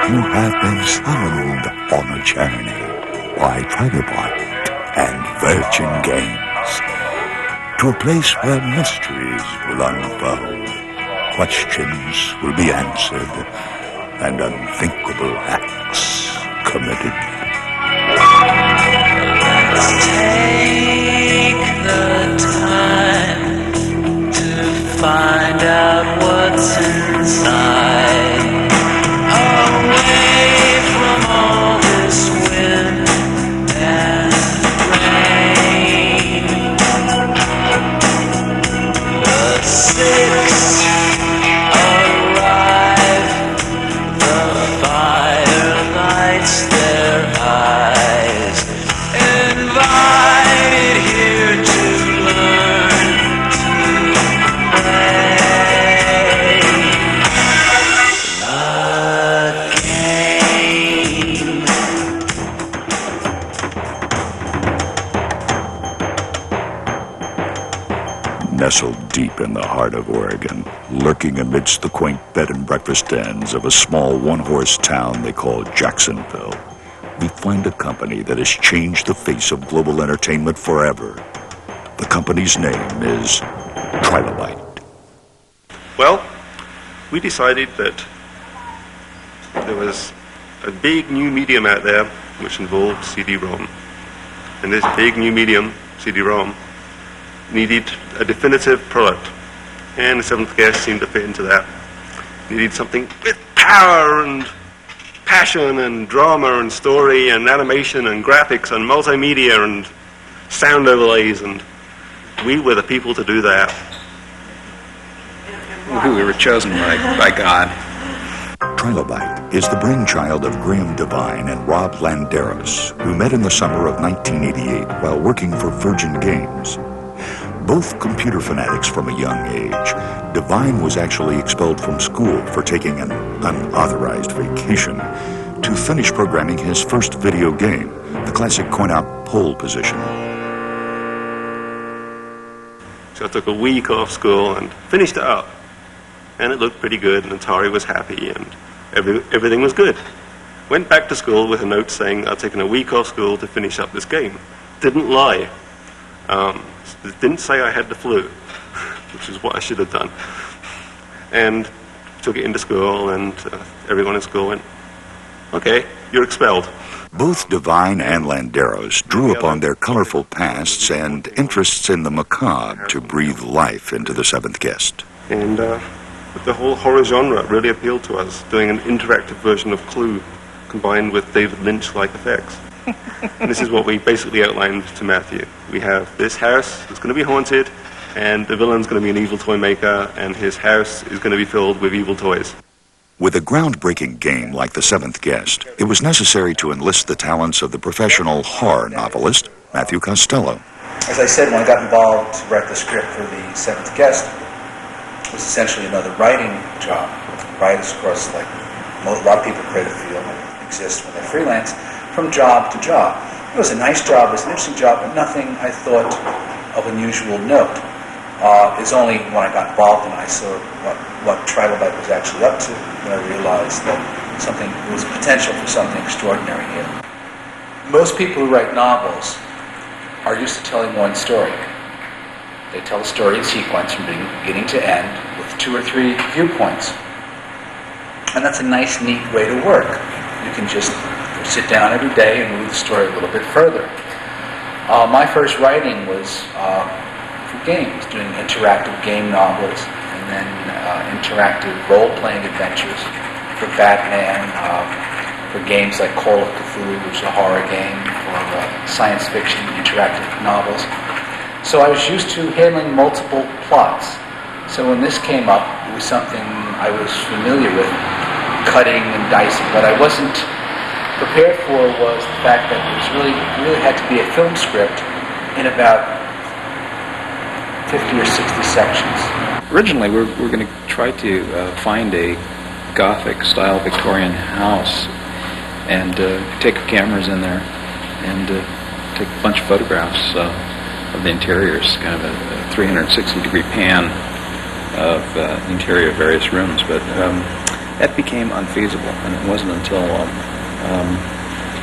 You have been summoned on a journey by Trilobite and Virgin Games to a place where mysteries will unfold, questions will be answered, and unthinkable acts committed. Take the time to find out what's inside. Away from all this wind and rain. The six arrive. The fire lights their eyes. Invited here to learn to play the game. Nestled deep in the heart of Oregon, lurking amidst the quaint bed and breakfast dens of a small one-horse town they call Jacksonville, we find a company that has changed the face of global entertainment forever. The company's name is Trilobite. Well, we decided that there was a big new medium out there which involved CD-ROM. And this big new medium, CD-ROM, needed a definitive product. And the Seventh Guest seemed to fit into that. Needed something with power and passion and drama and story and animation and graphics and multimedia and sound overlays, and we were the people to do that. We were chosen by God. Trilobite is the brainchild of Graham Devine and Rob Landeros, who met in the summer of 1988 while working for Virgin Games. Both computer fanatics from a young age, Devine was actually expelled from school for taking an unauthorized vacation to finish programming his first video game, the classic coin-op pole position. So I took a week off school and finished it up. And it looked pretty good, and Atari was happy, and everything was good. Went back to school with a note saying I'd taken a week off school to finish up this game. Didn't lie. Didn't say I had the flu, which is what I should have done. And took it into school, and everyone in school went, okay, you're expelled. Both Devine and Landeros drew upon their colorful pasts and interests in the macabre to breathe life into the Seventh Guest. And the whole horror genre really appealed to us, doing an interactive version of Clue combined with David Lynch-like effects. And this is what we basically outlined to Matthew. We have this house that's going to be haunted, and the villain's going to be an evil toy maker, and his house is going to be filled with evil toys. With a groundbreaking game like The Seventh Guest, it was necessary to enlist the talents of the professional horror novelist, Matthew Costello. As I said, when I got involved to write the script for The Seventh Guest, it was essentially another writing job. Writers, of course, like a lot of people in creative field exist when they freelance, from job to job. It was a nice job, it was an interesting job, but nothing I thought of unusual note. It's only when I got involved and I saw what Trilobite was actually up to that I realized that there was potential for something extraordinary here. Most people who write novels are used to telling one story. They tell a story in sequence from beginning to end with 2 or 3 viewpoints. And that's a nice, neat way to work. You can just sit down every day and move the story a little bit further. My first writing was for games, doing interactive game novels and then interactive role-playing adventures for Batman, for games like Call of Cthulhu, which is a horror game, for science fiction interactive novels. So I was used to handling multiple plots. So when this came up, it was something I was familiar with, cutting and dicing, but I wasn't prepared for was the fact that it really had to be a film script in about 50 or 60 sections. Originally, we're going to try to find a Gothic-style Victorian house and take our cameras in there and take a bunch of photographs of the interiors, kind of a 360-degree pan of the interior of various rooms. But that became unfeasible, and it wasn't until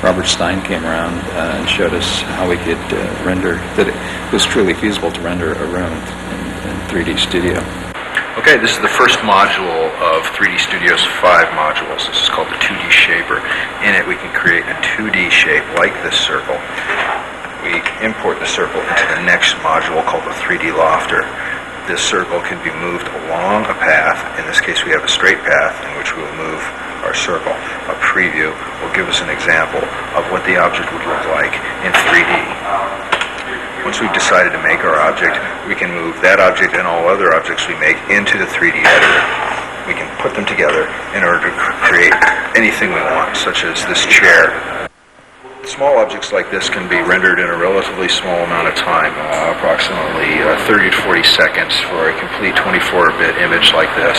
Robert Stein came around and showed us how we could render, that it was truly feasible to render a room in 3D Studio. Okay, this is the first module of 3D Studio's 5 modules. This is called the 2D Shaper. In it we can create a 2D shape like this circle. We import the circle into the next module called the 3D Lofter. This circle can be moved along a path. In this case we have a straight path in which we will move our circle. A preview will give us an example of what the object would look like in 3D. Once we've decided to make our object, we can move that object and all other objects we make into the 3D editor. We can put them together in order to create anything we want, such as this chair. Small objects like this can be rendered in a relatively small amount of time, approximately 30 to 40 seconds for a complete 24-bit image like this.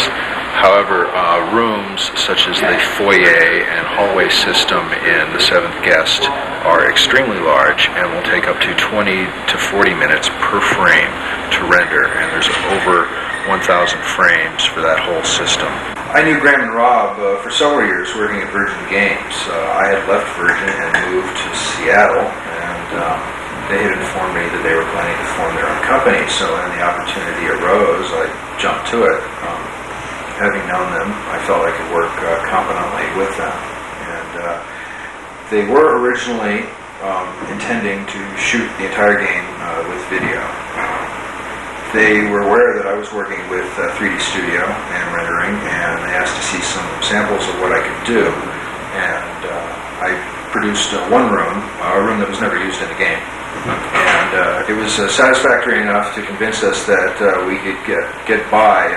However, rooms such as the foyer and hallway system in The Seventh Guest are extremely large and will take up to 20 to 40 minutes per frame to render, and there's over 1,000 frames for that whole system. I knew Graham and Rob for several years working at Virgin Games. I had left Virgin and moved to Seattle, and they had informed me that they were planning to form their own company, so when the opportunity arose, I jumped to it. Having known them, I felt I could work competently with them. And they were originally intending to shoot the entire game with video. They were aware that I was working with 3D Studio and rendering, and they asked to see some samples of what I could do. And I produced one room, a room that was never used in the game. And it was satisfactory enough to convince us that we could get by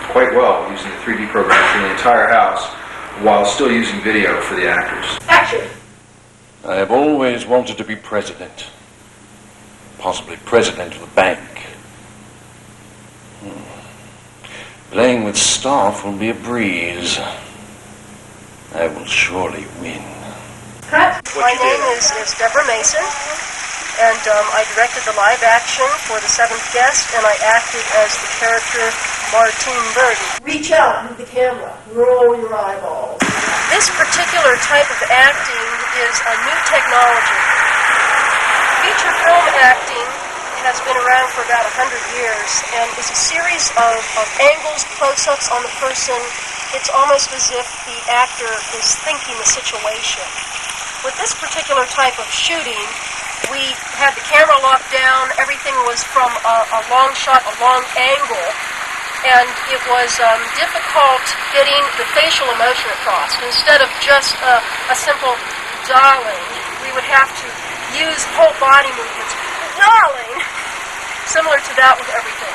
quite well using the 3D program for the entire house while still using video for the actors. Action! I have always wanted to be president. Possibly president of a bank. Playing with staff will be a breeze. I will surely win. Cut! My name is Deborah Mason, and I directed the live action for The Seventh Guest, and I acted as the character Martine Burden. Reach out, move the camera, roll your eyeballs. This particular type of acting is a new technology. Feature film acting has been around for about 100 years and is a series of angles, close-ups on the person. It's almost as if the actor is thinking the situation. With this particular type of shooting, we had the camera locked down, everything was from a long shot, a long angle, and it was difficult getting the facial emotion across. Instead of just a simple darling, we would have to use whole body movements. Darling! Similar to that with everything.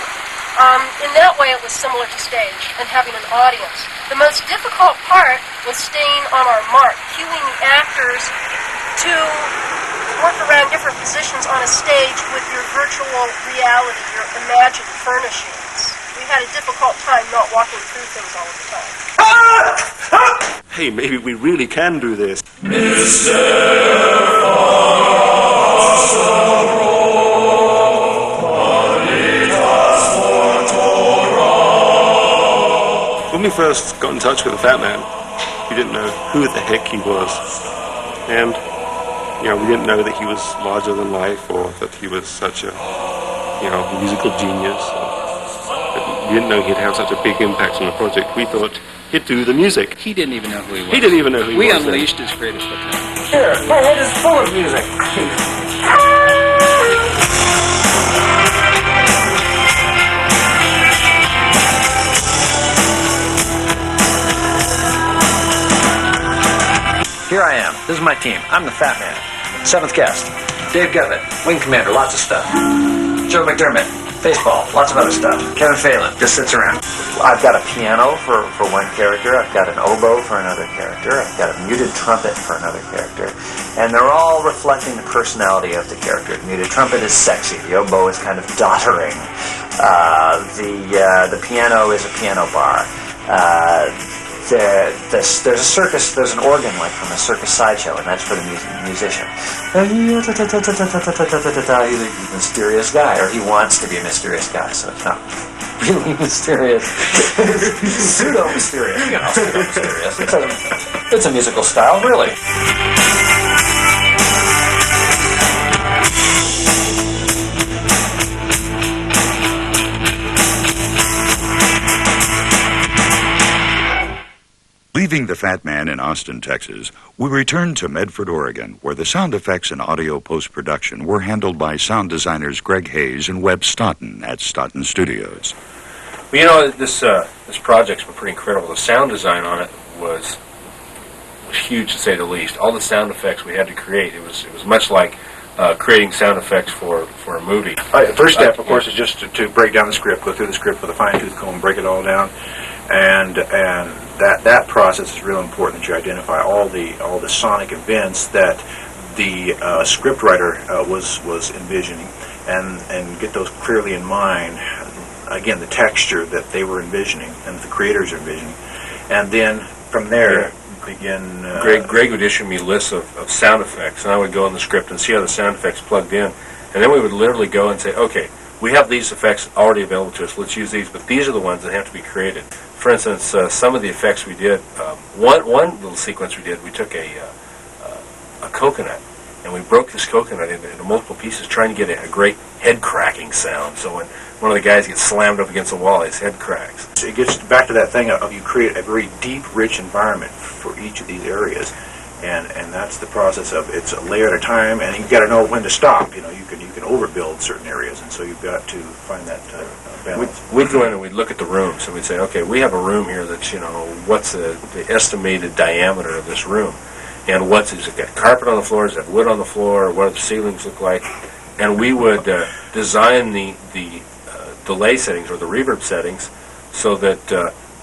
In that way, it was similar to stage and having an audience. The most difficult part was staying on our mark, cueing the actors to work around different positions on a stage with your virtual reality, your imagined furnishings. We had a difficult time not walking through things all of the time. Hey, maybe we really can do this. When we first got in touch with the Fat Man, we didn't know who the heck he was. And, we didn't know that he was larger than life or that he was such a, musical genius. We didn't know he'd have such a big impact on the project. We thought he'd do the music. He didn't even know who he was. He didn't even know who he We was. unleashed his greatest potential. Here, my head is full of music. Here I am. This is my team. I'm the Fat Man. Seventh Guest. Dave Gevitt, Wing Commander, lots of stuff. Joe McDermott, Baseball, lots of other stuff. Kevin Phelan just sits around. I've got a piano for one character. I've got an oboe for another character. I've got a muted trumpet for another character. And they're all reflecting the personality of the character. The muted trumpet is sexy. The oboe is kind of doddering. The piano is a piano bar. There's a circus, there's an organ like from a circus sideshow, and that's for the musician. He's a mysterious guy, or he wants to be a mysterious guy, so it's not really mysterious. Pseudo-mysterious. You know, pseudo-mysterious. It's a musical style, really. Leaving the Fat Man in Austin, Texas, we returned to Medford, Oregon, where the sound effects and audio post-production were handled by sound designers Greg Hayes and Webb Stoughton at Stoughton Studios. Well, you know, this project's been pretty incredible. The sound design on it was huge, to say the least. All the sound effects we had to create, it was much like creating sound effects for a movie. First step, of course, is just to break down the script, go through the script with a fine-tooth comb, break it all down, and that process is real important, that you identify all the sonic events that the scriptwriter was envisioning, and get those clearly in mind. Again, the texture that they were envisioning and that the creators are envisioning, and then from there begin. Greg would issue me lists of sound effects, and I would go in the script and see how the sound effects plugged in, and then we would literally go and say, okay, we have these effects already available to us. Let's use these, but these are the ones that have to be created. For instance, some of the effects we did, one little sequence we did, we took a coconut, and we broke this coconut into multiple pieces, trying to get a great head cracking sound. So when one of the guys gets slammed up against the wall, his head cracks. So it gets back to that thing of you create a very deep, rich environment for each of these areas, and that's the process of it's a layer at a time, and you've got to know when to stop. You know, you can overbuild certain areas, and so you've got to find that balance. We'd go in and we'd look at the rooms, and we'd say, okay, we have a room here that's, what's the estimated diameter of this room? And is it got carpet on the floor? Is it wood on the floor? What do the ceilings look like? And we would design the delay settings or the reverb settings so that,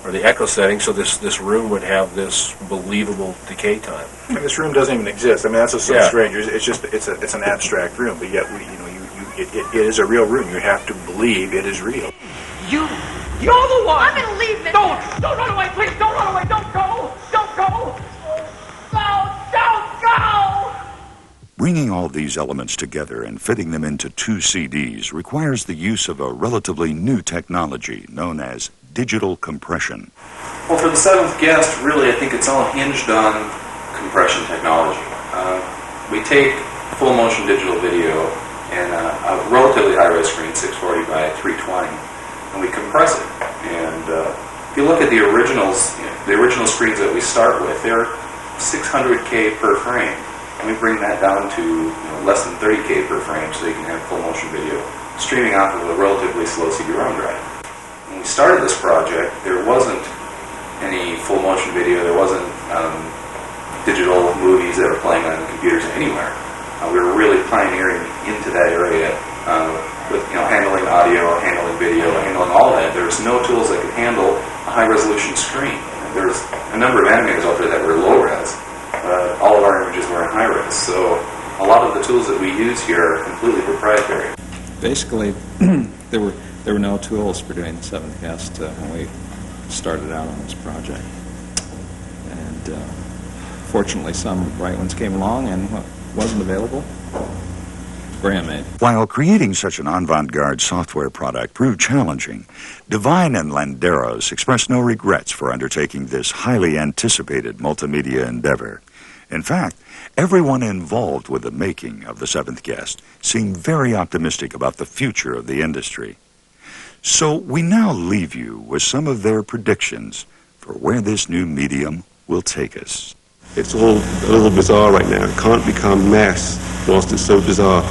or the echo settings, so this room would have this believable decay time. And this room doesn't even exist. I mean, that's what's so strange. It's just it's an abstract room, but yet it is a real room. You have to believe it is real. You're the one. I'm gonna leave this. Don't run away, please. Don't run away. Don't go. Don't go. Don't go. Bringing all these elements together and fitting them into 2 CDs requires the use of a relatively new technology known as digital compression. Well, for the Seventh Guest, really, I think it's all hinged on compression technology. We take full motion digital video and a relatively high-res screen, 640 by 320, and we compress it. And if you look at the originals, the original screens that we start with, they're 600K per frame. And we bring that down to less than 30K per frame so you can have full motion video streaming off of a relatively slow CD-ROM drive. When we started this project, there wasn't any full motion video, there wasn't digital movies that were playing on computers anywhere. We were really pioneering into that area with handling audio, handling video, handling all that. There was no tools that could handle a high-resolution screen. There's a number of animators out there that were low-res, but all of our images were in high-res. So a lot of the tools that we use here are completely proprietary. Basically, there were no tools for doing the Seventh Guest when we started out on this project. And fortunately, some right ones came along, and what wasn't available, Graham made. While creating such an avant-garde software product proved challenging, Devine and Landeros expressed no regrets for undertaking this highly anticipated multimedia endeavor. In fact, everyone involved with the making of The Seventh Guest seemed very optimistic about the future of the industry. So we now leave you with some of their predictions for where this new medium will take us. It's all a little bizarre right now. It can't become mass whilst it's so bizarre.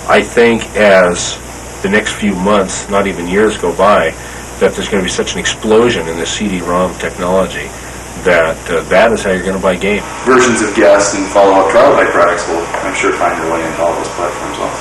I think as the next few months, not even years, go by, that there's going to be such an explosion in the CD-ROM technology that that is how you're going to buy games. Versions of Guest and follow-up Trilobyte products will, I'm sure, find their way into all those platforms also.